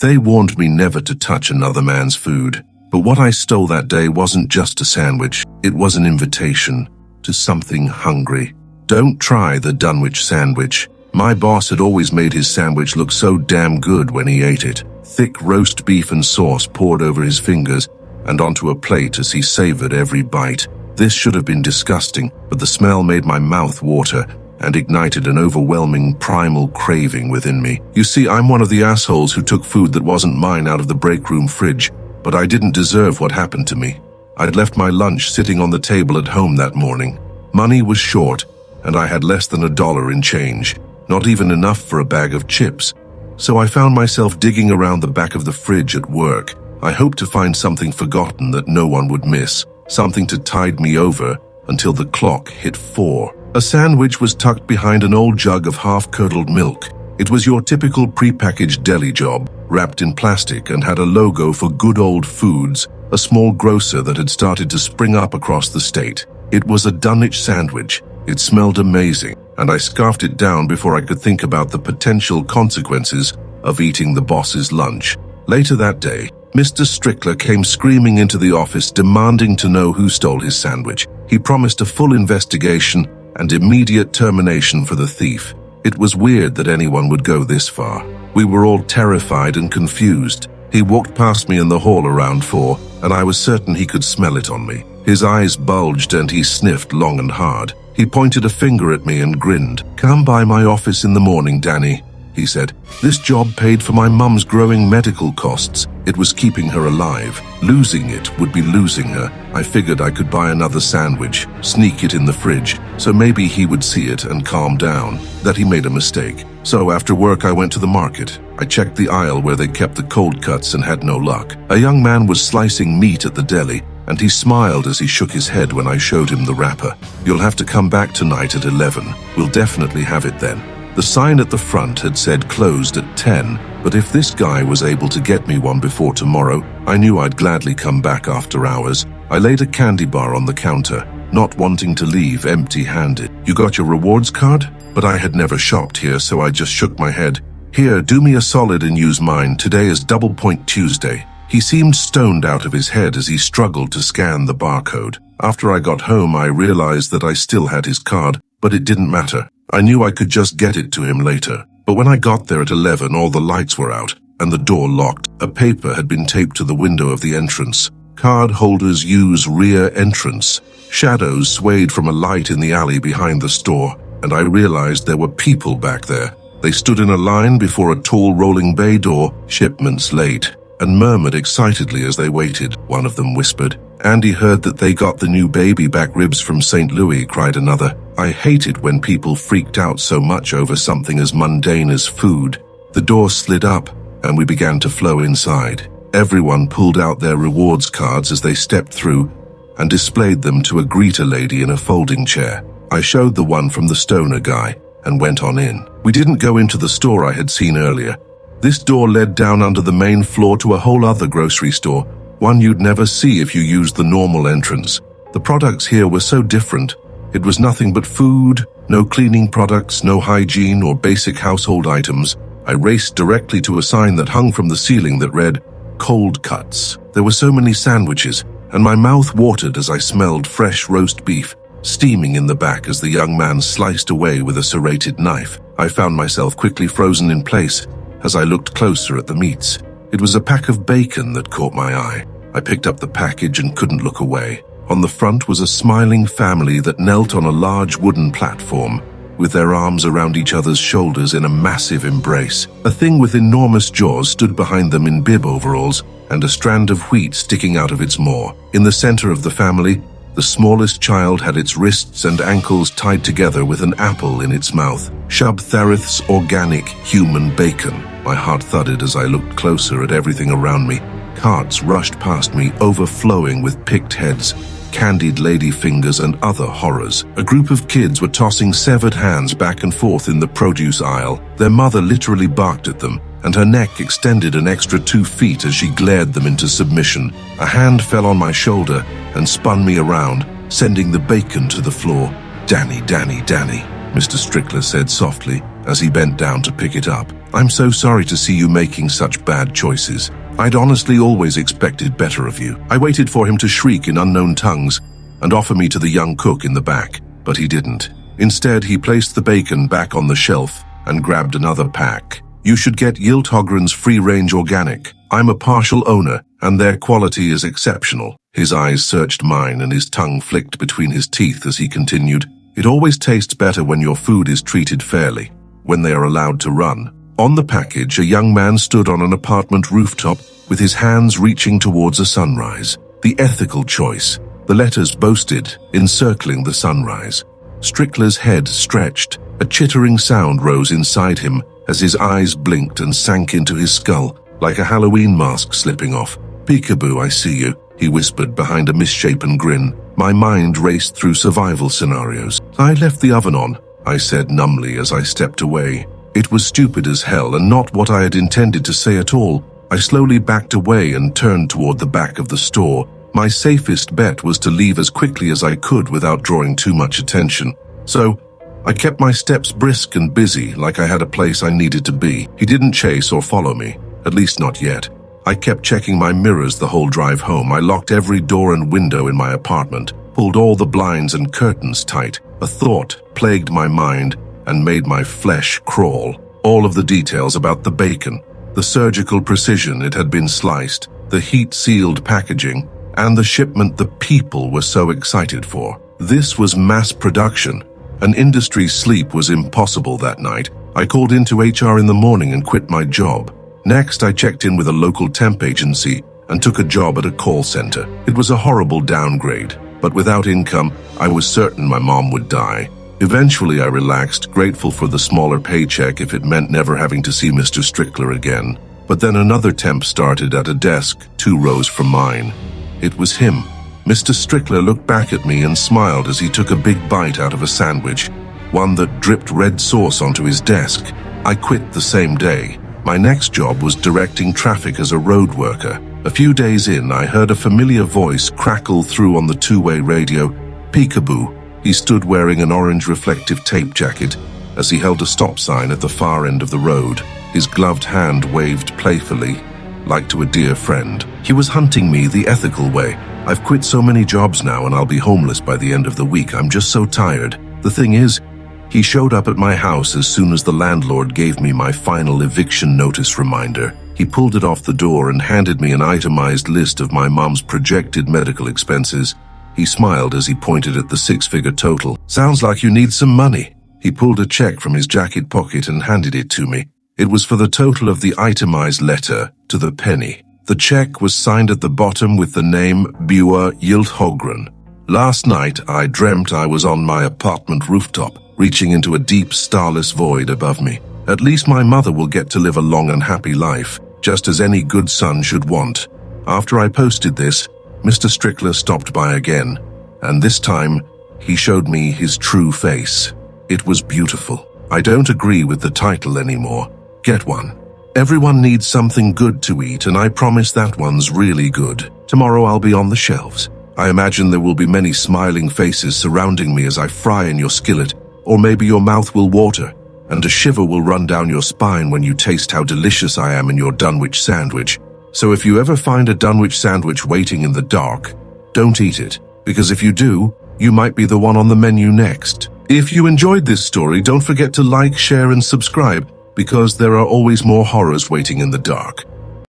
They warned me never to touch another man's food. But what I stole that day wasn't just a sandwich, it was an invitation to something hungry. Don't try the Dunwich Sandwich. My boss had always made his sandwich look so damn good when he ate it. Thick roast beef and sauce poured over his fingers and onto a plate as he savored every bite. This should have been disgusting, but the smell made my mouth water and ignited an overwhelming primal craving within me. You see, I'm one of the assholes who took food that wasn't mine out of the break room fridge, but I didn't deserve what happened to me. I'd left my lunch sitting on the table at home that morning. Money was short, and I had less than $1 in change, not even enough for a bag of chips. So I found myself digging around the back of the fridge at work. I hoped to find something forgotten that no one would miss, something to tide me over until the clock hit 4. A sandwich was tucked behind an old jug of half-curdled milk. It was your typical prepackaged deli job, wrapped in plastic, and had a logo for Good Old Foods, a small grocer that had started to spring up across the state. It was a Dunwich sandwich. It smelled amazing, and I scarfed it down before I could think about the potential consequences of eating the boss's lunch. Later that day, Mr. Strickler came screaming into the office demanding to know who stole his sandwich. He promised a full investigation and immediate termination for the thief. It was weird that anyone would go this far. We were all terrified and confused. He walked past me in the hall around 4, and I was certain he could smell it on me. His eyes bulged and he sniffed long and hard. He pointed a finger at me and grinned. "Come by my office in the morning, Danny," he said. "This job paid for my mum's growing medical costs. It was keeping her alive. Losing it would be losing her. I figured I could buy another sandwich, sneak it in the fridge, so maybe he would see it and calm down, that he made a mistake. So after work I went to the market. I checked the aisle where they kept the cold cuts and had no luck. A young man was slicing meat at the deli, and he smiled as he shook his head when I showed him the wrapper. "You'll have to come back tonight at 11. We'll definitely have it then." The sign at the front had said closed at 10, but if this guy was able to get me one before tomorrow, I knew I'd gladly come back after hours. I laid a candy bar on the counter, not wanting to leave empty-handed. "You got your rewards card?" But I had never shopped here, so I just shook my head. "Here, do me a solid and use mine. Today is Double Point Tuesday." He seemed stoned out of his head as he struggled to scan the barcode. After I got home, I realized that I still had his card, but it didn't matter. I knew I could just get it to him later. But when I got there at 11, all the lights were out, and the door locked. A paper had been taped to the window of the entrance. "Card holders use rear entrance." Shadows swayed from a light in the alley behind the store, and I realized there were people back there. They stood in a line before a tall rolling bay door, "Shipments late," and murmured excitedly as they waited. One of them whispered, "Andy heard that they got the new baby back ribs from St. Louis," cried another. I hated when people freaked out so much over something as mundane as food. The door slid up, and we began to flow inside. Everyone pulled out their rewards cards as they stepped through and displayed them to a greeter lady in a folding chair. I showed the one from the stoner guy and went on in. We didn't go into the store I had seen earlier. This door led down under the main floor to a whole other grocery store, one you'd never see if you used the normal entrance. The products here were so different. It was nothing but food, no cleaning products, no hygiene or basic household items. I raced directly to a sign that hung from the ceiling that read, "Cold Cuts." There were so many sandwiches, and my mouth watered as I smelled fresh roast beef, steaming in the back as the young man sliced away with a serrated knife. I found myself quickly frozen in place as I looked closer at the meats. It was a pack of bacon that caught my eye. I picked up the package and couldn't look away. On the front was a smiling family that knelt on a large wooden platform, with their arms around each other's shoulders in a massive embrace. A thing with enormous jaws stood behind them in bib overalls, and a strand of wheat sticking out of its maw. In the center of the family, the smallest child had its wrists and ankles tied together with an apple in its mouth. Shub Therith's organic human bacon. My heart thudded as I looked closer at everything around me. Carts rushed past me, overflowing with picked heads, candied lady fingers, and other horrors. A group of kids were tossing severed hands back and forth in the produce aisle. Their mother literally barked at them, and her neck extended an extra 2 feet as she glared them into submission. A hand fell on my shoulder and spun me around, sending the bacon to the floor. "Danny, Danny, Danny," Mr. Strickler said softly as he bent down to pick it up. I'm so sorry to see you making such bad choices. I'd honestly always expected better of you. I waited for him to shriek in unknown tongues and offer me to the young cook in the back, but he didn't. Instead, he placed the bacon back on the shelf and grabbed another pack. You should get Yildhogren's free-range organic. I'm a partial owner, and their quality is exceptional. His eyes searched mine and his tongue flicked between his teeth as he continued. It always tastes better when your food is treated fairly, when they are allowed to run. On the package, a young man stood on an apartment rooftop with his hands reaching towards a sunrise. The ethical choice. The letters boasted, encircling the sunrise. Strickler's head stretched. A chittering sound rose inside him as his eyes blinked and sank into his skull, like a Halloween mask slipping off. "Peekaboo, I see you," he whispered behind a misshapen grin. My mind raced through survival scenarios. "I left the oven on," I said numbly as I stepped away. It was stupid as hell and not what I had intended to say at all. I slowly backed away and turned toward the back of the store. My safest bet was to leave as quickly as I could without drawing too much attention. So, I kept my steps brisk and busy, like I had a place I needed to be. He didn't chase or follow me, at least not yet. I kept checking my mirrors the whole drive home. I locked every door and window in my apartment, pulled all the blinds and curtains tight. A thought plagued my mind and made my flesh crawl. All of the details about the bacon, the surgical precision it had been sliced, the heat-sealed packaging, and the shipment the people were so excited for. This was mass production. An industry sleep was impossible that night. I called into HR in the morning and quit my job. Next, I checked in with a local temp agency and took a job at a call center. It was a horrible downgrade, but without income, I was certain my mom would die. Eventually, I relaxed, grateful for the smaller paycheck if it meant never having to see Mr. Strickler again. But then another temp started at a desk 2 rows from mine. It was him. Mr. Strickler looked back at me and smiled as he took a big bite out of a sandwich, one that dripped red sauce onto his desk. I quit the same day. My next job was directing traffic as a road worker. A few days in, I heard a familiar voice crackle through on the 2-way radio. "Peekaboo." He stood wearing an orange reflective tape jacket as he held a stop sign at the far end of the road. His gloved hand waved playfully, like to a dear friend. He was hunting me the ethical way. "I've quit so many jobs now and I'll be homeless by the end of the week. I'm just so tired." The thing is, he showed up at my house as soon as the landlord gave me my final eviction notice reminder. He pulled it off the door and handed me an itemized list of my mom's projected medical expenses. He smiled as he pointed at the 6-figure total. "Sounds like you need some money." He pulled a check from his jacket pocket and handed it to me. It was for the total of the itemized letter, to the penny. The check was signed at the bottom with the name Bua Yildhogren. Last night, I dreamt I was on my apartment rooftop, reaching into a deep, starless void above me. At least my mother will get to live a long and happy life, just as any good son should want. After I posted this, Mr. Strickler stopped by again, and this time, he showed me his true face. It was beautiful. I don't agree with the title anymore. Get one. Everyone needs something good to eat, and I promise that one's really good. Tomorrow I'll be on the shelves. I imagine there will be many smiling faces surrounding me as I fry in your skillet, or maybe your mouth will water, and a shiver will run down your spine when you taste how delicious I am in your Dunwich Sandwich. So if you ever find a Dunwich Sandwich waiting in the dark, don't eat it, because if you do, you might be the one on the menu next. If you enjoyed this story, don't forget to like, share, and subscribe, because there are always more horrors waiting in the dark.